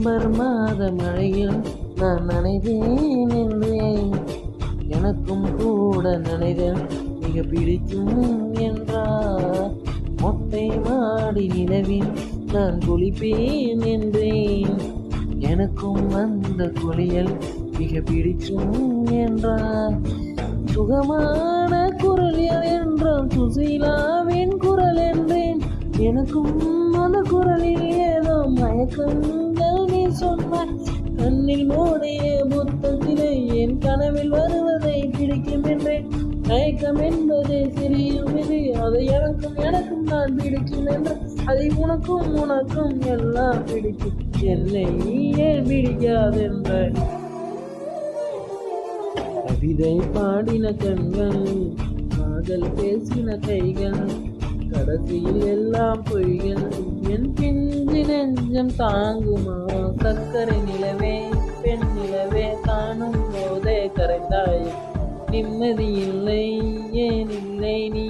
November மாத மழையில் நான் நனைவேன் என்றேன். எனக்கும் கூட நனைதல் மிக பிடிக்கும் என்றார். மொட்டை மாடி நிலவில் நான் குளிப்பேன் என்றேன். எனக்கும் அந்த குளியல் மிக பிடிக்கும் என்றார். சுகமான குரல் என்றால் சுசீலாவின் குரல் என்றேன். எனக்கும் அந்த குரலில் ஏதோ மயக்கங்கள் நீ சொன்னாய். கண்ணில் மூடிய புத்தத்திலே என் கனவில் வருவதை பிடிக்கும் என்றேன். மயக்கம் என்பது சிறியும் இது, அதை எனக்கும் நான் பிடிக்கும் என்று. அதை உனக்கும் எல்லாம் பிடிக்கும், என்னை ஏன் பிடிக்காதென்ற. கவிதை பாடின கண்கள், காதல் பேசின கைகள், கடைசியில் எல்லாம் பொய்கள். என் பிஞ்சு நெஞ்சம் தாங்குமா? சக்கரை நிலவே பெண் நிலவே காணும் போதே கரைந்தாய். நிம்மதி இல்லை, ஏன் இல்லை நீ